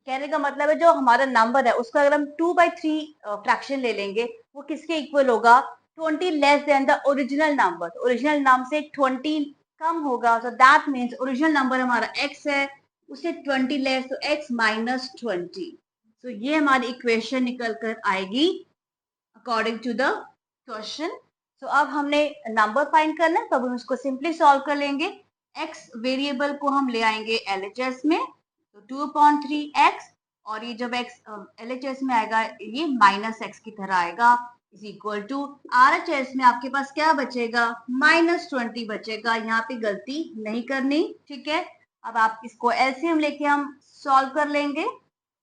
कहने का मतलब है जो हमारा नंबर है उसका अगर हम 2/3 फ्रैक्शन ले लेंगे वो किसके इक्वल होगा 20 less than the original number. Original number से 20 कम होगा, so that means original number हमारा x है, उससे 20 लेस तो x माइनस 20. तो ये हमारी इक्वेशन निकल कर आएगी अकॉर्डिंग टू द क्वेश्चन. तो अब हमने नंबर फाइंड करना है, तो अब हम इसको सिंपली सॉल्व कर लेंगे. x वेरिएबल को हम ले आएंगे LHS में, तो 2/3x, और ये जब x LHS में आएगा ये माइनस x की तरह आएगा इज इक्वल टू RHS में आपके पास क्या बचेगा -20 बचेगा. यहाँ पे गलती नहीं करनी, ठीक है. अब आप इसको LCM लेके हम सॉल्व कर लेंगे.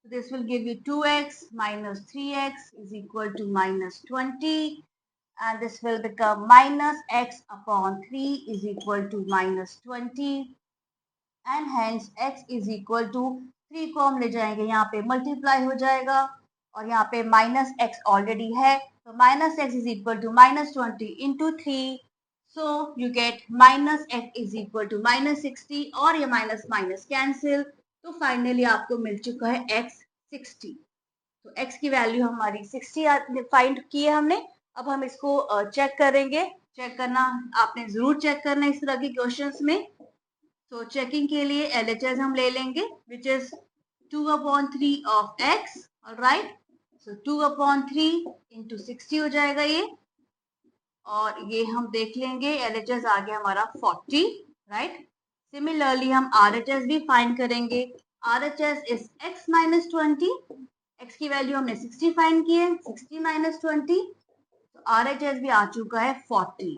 This will give you 2x minus 3x is equal to -20, and this will become minus x upon 3 is equal to -20, and hence x is equal to 3 को हम ले जाएंगे यहाँ पे मल्टीप्लाई हो जाएगा, और यहाँ पे माइनस x ऑलरेडी है, तो minus x is equal to -20 into 3, so you get minus x is equal to -60, और ये माइनस माइनस कैंसिल, तो फाइनली आपको मिल चुका है x 60. तो x की वैल्यू हमारी 60 फाइंड की है हमने. अब हम इसको चेक करेंगे। चेक करना आपने जरूर चेक करना इस तरह के क्वेश्चंस में। तो चेकिंग के लिए LHS हम ले लेंगे which is 2/3 of x, right. So 2/3 into 60 हो जाएगा ये, और ये हम देख लेंगे LHS आ गया हमारा 40, राइट। सिमिलरली हम RHS भी फाइंड करेंगे। RHS is x minus 20, x की वैल्यू हमने 60 फाइंड की है, 60 माइनस 20, तो RHS भी आ चुका है 40।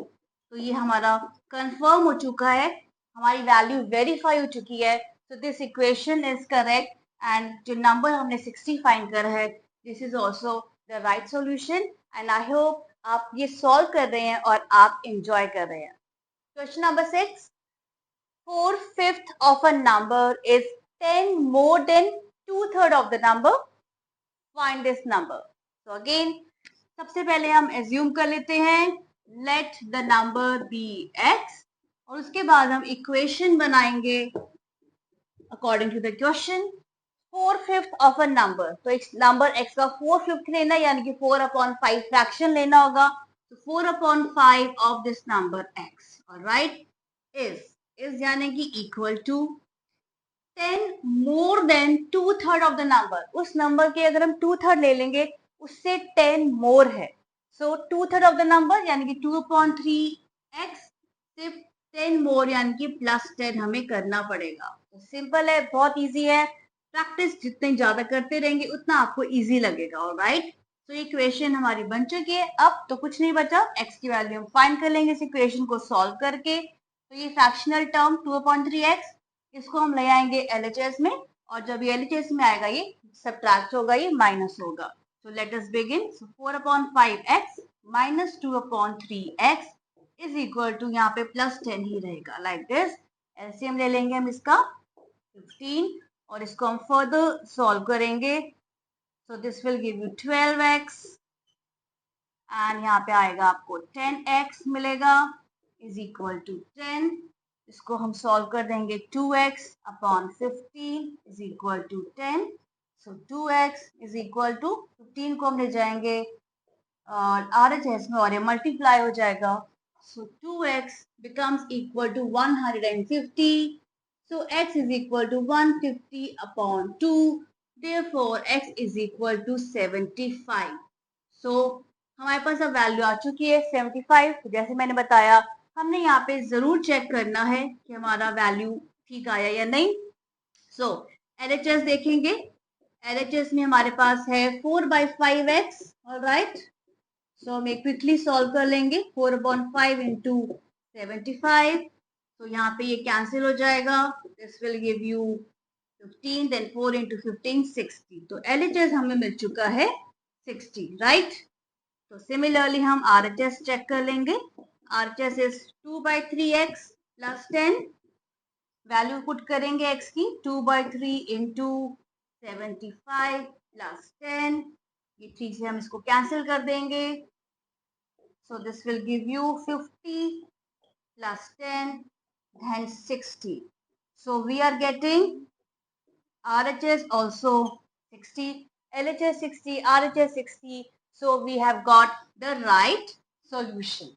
तो ये हमारा कंफर्म हो चुका है, हमारी वैल्यू वेरीफाई हो चुकी है। तो this equation is correct, and जो नंबर हमने 60 फाइंड करा है, this is also the right solution. And I hope आप ये सॉल्व कर रहे हैं और आप इंजॉय कर रहे हैं। Question number 6, 4/5 of a number is 10 more than 2/3 of the number. Find this number. So again, सबसे पहले हम एज्यूम कर लेते हैं let the number be x, और उसके बाद हम इक्वेशन बनाएंगे according to the question. 4/5 of a number, तो एक नंबर x का 4/5 लेना यानी कि 4/5 फ्रैक्शन लेना होगा। तो 4/5 of this number x, right, is यानी कि equal to 10 more than 2/3 of the number. उस नंबर के अगर हम 2/3 ले लेंगे उससे 10 मोर है। सो 2/3 ऑफ द नंबर यानी कि 2/3 x से 10 मोर यानी कि +10 हमें करना पड़ेगा। तो सिंपल है, बहुत इजी है। प्रैक्टिस जितने ज्यादा करते रहेंगे उतना आपको इजी लगेगा, ऑलराइट। तो ये इक्वेशन हमारी बन चुकी है। अब तो कुछ नहीं बचा, x की वैल्यू हम फाइंड कर लेंगे इस इक्वेशन को सॉल्व करके। तो ये फ्रैक्शनल टर्म 2/3x, इसको हम ले आएंगे LHS में, और जब ये LHS में आएगा ये सब्ट्रैक्ट होगा, ये माइनस होगा। तो let us begin. So 4/5x minus 2/3x is equal to, यहाँ पे +10 ही रहेगा, लाइक दिस। एलसीएम ले लेंगे हम इसका 15, और इसको हम फर्दर सॉल्व करेंगे। सो this will give you 12x, and यहाँ पे आएगा आपको 10x मिलेगा इज इक्वल टू 10। इसको हम सॉल्व कर देंगे 2x/15 is equal to 10। So 2x is equal to 15 को हम ले जाएंगे और RHS में, और ये मल्टीप्लाई हो जाएगा। सो 2x becomes equal to 150. So x is equal to 150/2. Therefore x is equal to 75. So हमारे पास अब वैल्यू आ चुकी है 75। जैसे मैंने बताया, हमने यहाँ पे जरूर चेक करना है कि हमारा वैल्यू ठीक आया या नहीं। सो LHS देखेंगे। LHS में हमारे पास है 4/5x, ऑलराइट। सो हम क्विकली सॉल्व कर लेंगे। 4/5 इंटू 75, तो यहाँ पे ये कैंसिल हो जाएगा। This will give you 15, then 4 into 15 60। तो LHS हमें मिल चुका है 60, राइट। तो सिमिलरली हम RHS चेक कर लेंगे। RHS is 2/3x plus 10, value put करेंगे x की 2/3 इंटू 75 प्लस 10, ये 3 से हम इसको कैंसिल कर देंगे। सो this will give you 50 plus 10 then 60. So we are getting RHS also 60, LHS 60, RHS 60. So we have got the right solution.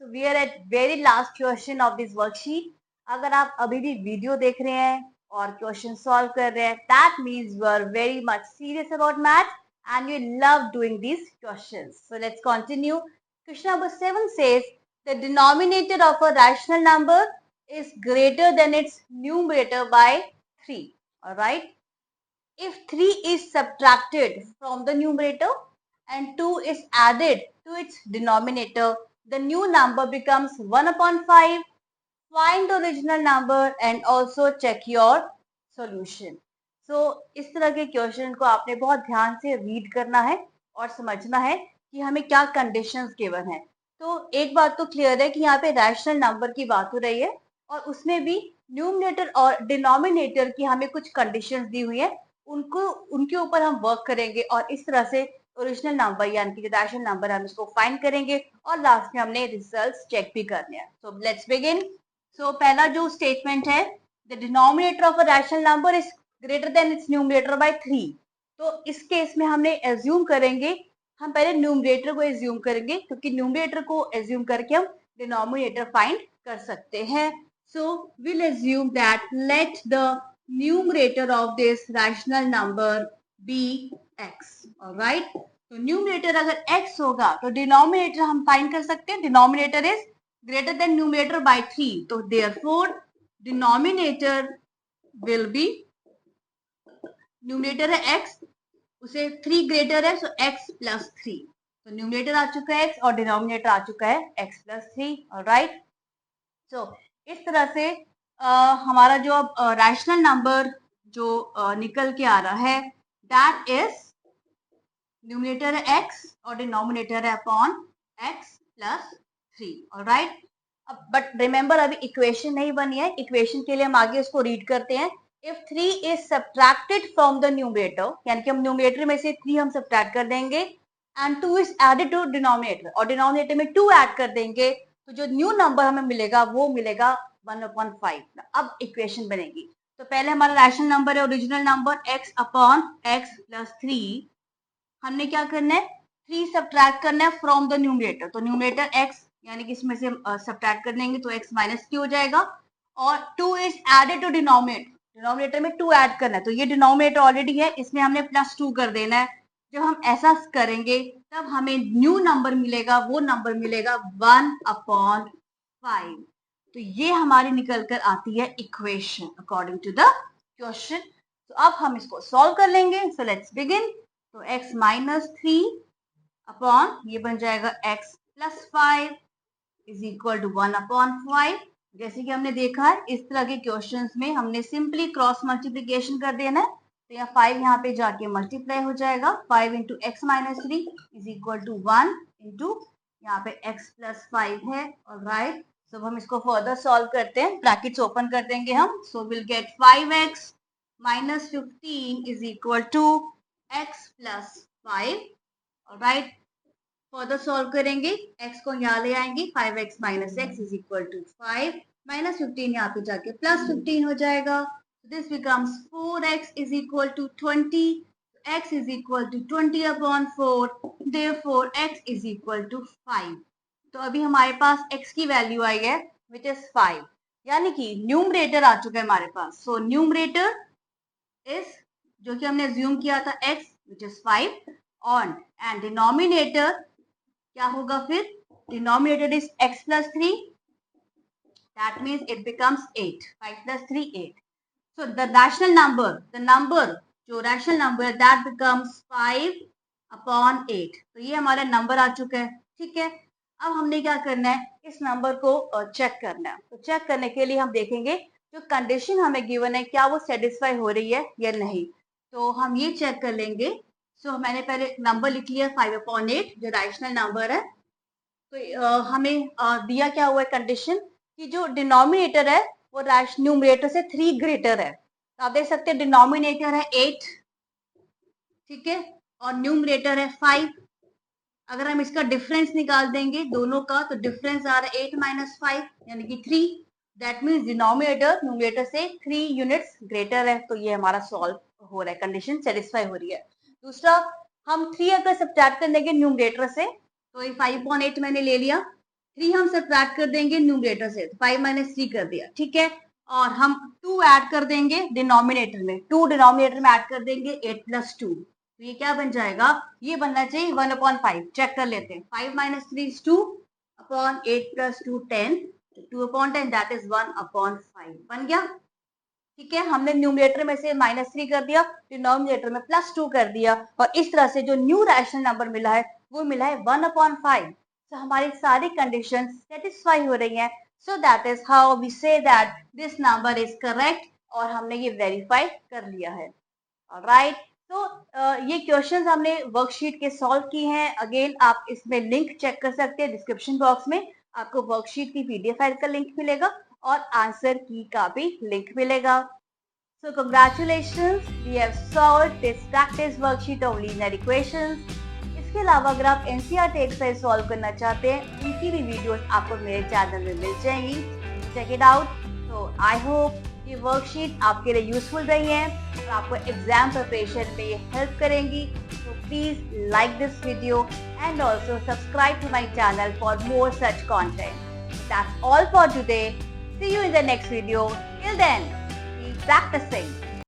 So we are at very last question of this worksheet. अगर आप अभी भी video देख रहे हैं और question solve कर रहे हैं, that means you are very much serious about math and you love doing these questions. So let's continue. Question number 7 says the denominator of a rational number is greater than its numerator by 3. All right. If 3 is subtracted from the numerator and 2 is added to its denominator, the new number becomes 1/5. Find the original number and also check your solution. So इस तरह के question को आपने बहुत ध्यान से read करना है और समझना है कि हमें क्या कंडीशंस गिवन है। तो एक बात तो क्लियर है कि यहाँ पे रैशनल नंबर की बात हो रही है, और उसमें भी न्यूमरेटर और डिनोमिनेटर की हमें कुछ कंडीशंस दी हुई है, उनके ऊपर हम वर्क करेंगे और इस तरह से ओरिजिनल नंबर यानी कि रैशनल नंबर हम इसको फाइंड करेंगे, और लास्ट में हमने रिजल्ट्स चेक भी करने हैं। सो लेट्स बिगिन। सो पहला जो स्टेटमेंट है, the denominator of a rational number is greater than it's numerator bye 3। तो इस केस में हमने एज्यूम करेंगे हम पहले न्यूमरेटर को एज्यूम करेंगे, क्योंकि न्यूमरेटर को एज्यूम करके हम डिनोमिनेटर फाइंड कर सकते हैं. So we'll assume that let the numerator of this rational number be x. Alright? तो न्यूमरेटर अगर x होगा तो डिनोमिनेटर हम फाइंड कर सकते हैं. Denominator is greater than numerator bye 3. तो therefore denominator will be, numerator है x, उसे 3 ग्रेटर है, सो x प्लस 3. तो न्यूमरेटर आ चुका है x और डिनोमिनेटर आ चुका है x प्लस 3. ऑलराइट, सो इस तरह से हमारा जो अब रैशनल नंबर जो निकल के आ रहा है, दैट इज न्यूमरेटर है x और डिनोमिनेटर है अपॉन x प्लस 3. ऑलराइट, अब बट रिमेंबर अभी इक्वेशन नहीं बनी है. इक्वेशन के लिए हम आगे उसको रीड करते हैं. If 3 is subtracted from the numerator, यानी कि हम न्यूमरेटर में से 3 हम सब्ट्रैक्ट कर देंगे, and 2 is added to denominator, और डिनोमिनेटर में 2 ऐड कर देंगे, तो जो न्यू नंबर हमें मिलेगा वो मिलेगा 1/5. अब इक्वेशन बनेगी. तो पहले हमारा रैशनल नंबर है original number x upon x plus 3. हमने क्या करना है, 3 सब्ट्रैक्ट करना है फ्रॉम द न्यूमरेटर. तो न्यूमरेटर x यानी कि इसमें से सब्ट्रैक्ट कर देंगे तो x माइनस 3 हो जाएगा, और 2 is added to denominator. Denominator में 2 ऐड करना है, तो ये डिनोमिनेटर ऑलरेडी है, इसमें हमने प्लस 2 कर देना है. जब हम ऐसा करेंगे तब हमें न्यू नंबर मिलेगा, वो नंबर मिलेगा 1/5. तो ये हमारी निकल कर आती है equation according to the question. तो अब हम इसको सॉल्व कर लेंगे. So let's begin. तो x माइनस 3 अपॉन ये बन जाएगा x plus 5 is equal to 1/5. जैसे कि हमने देखा है इस तरह के क्वेश्चंस में हमने सिंपली क्रॉस मल्टीप्लिकेशन कर देना है. तो यहाँ 5 यहाँ पे जाके मल्टीप्लाई हो जाएगा. 5 into x minus 3 is equal to 1 into यहाँ पे x प्लस 5 है. ऑलराइट, सो हम इसको फर्दर सॉल्व करते हैं. ब्रैकेट्स ओपन कर देंगे हम. So will get 5x minus 15 is equal to x plus 5. Alright, further solve करेंगे, x को यहाँ ले आएंगे. 5x minus x is equal to 5 minus 15 यहाँ पे जाके प्लस 15 हो जाएगा. This becomes 4x is equal to 20. x is equal to 20 upon 4. Therefore x is equal to 5. तो अभी हमारे पास x की वैल्यू आई है विच इज 5, यानी कि न्यूमरेटर आ चुका है हमारे पास. सो न्यूमरेटर इज जो कि हमने अज्यूम किया था x which is 5 on, and denominator क्या होगा फिर, denominator is x plus 3, that means it becomes 8. 5 plus 3 8. So the rational number, the number जो rational number that becomes 5 upon 8. तो ये हमारा नंबर आ चुका है. ठीक है, अब हमने क्या करना है, इस नंबर को चेक करना है. तो चेक करने के लिए हम देखेंगे जो कंडीशन हमें गिवन है क्या वो सेटिस्फाई हो रही है या नहीं. तो हम ये चेक कर लेंगे. सो मैंने पहले नंबर लिख लिया 5/8 जो रैशनल नंबर है. तो हमें दिया क्या हुआ है कंडीशन कि जो डिनोमिनेटर है वो न्यूमरेटर से 3 ग्रेटर है. तो आप देख सकते हैं डिनोमिनेटर है 8, ठीक है, और न्यूमरेटर है 5. अगर हम इसका डिफरेंस निकाल देंगे दोनों का, तो डिफरेंस आ रहा है 8 माइनस 5 यानी कि 3. दैट मीन्स डिनोमिनेटर न्यूमरेटर से 3 यूनिट्स ग्रेटर है. तो ये हमारा सॉल्व हो रहा है, कंडीशन सेटिस्फाई हो रही है. दूसरा, हम 3 अगर सब्ट्रैक्ट कर देंगे न्यूमरेटर से, तो ये 5/8 मैंने ले लिया. 3 हम सब्ट्रैक्ट कर देंगे न्यूमरेटर से, तो 5 माइनस 3 कर दिया. ठीक है, और हम 2 ऐड कर देंगे डिनोमिनेटर में. 2 डिनोमिनेटर में ऐड कर देंगे 8 प्लस 2. तो ये क्या बन जाएगा, ये बनना चाहिए 1/5. चेक कर लेते हैं. 5 minus 3 is 2 upon 8 plus 2 10. 2/10 that is 1/5 बन गया. ठीक है, हमने न्यूमरेटर में से -3 कर दिया, डिनोमिनेटर में +2 कर दिया, और इस तरह से जो न्यू रैशनल नंबर मिला है वो मिला है 1/5. तो हमारी सारी कंडीशन सेटिस्फाई हो रही हैं. So that is how we say that this number is correct, और हमने ये वेरीफाई कर लिया है. ऑलराइट, तो ये क्वेश्चंस हमने वर्कशीट के सॉल्व किए हैं. अगेन आप इसमें लिंक चेक कर सकते हैं. डिस्क्रिप्शन बॉक्स में आपको वर्कशीट की PDF फाइल का लिंक मिलेगा और आंसर की का भी लिंक मिलेगा. So congratulations, we have solved this practice worksheet of linear equations. इसके अलावा अगर आप NCERT एक्सरसाइज सॉल्व करना चाहते हैं, उनकी भी वीडियोस आपको मेरे चैनल में मिल जाएंगी. Check it out. तो आई होप ये वर्कशीट आपके लिए यूजफुल रही है और आपको एग्जाम प्रिपरेशन में ये हेल्प करेंगी. तो Please like this video and also subscribe to my channel for more such content. That's all for today. See you in the next video. Till then, keep practicing.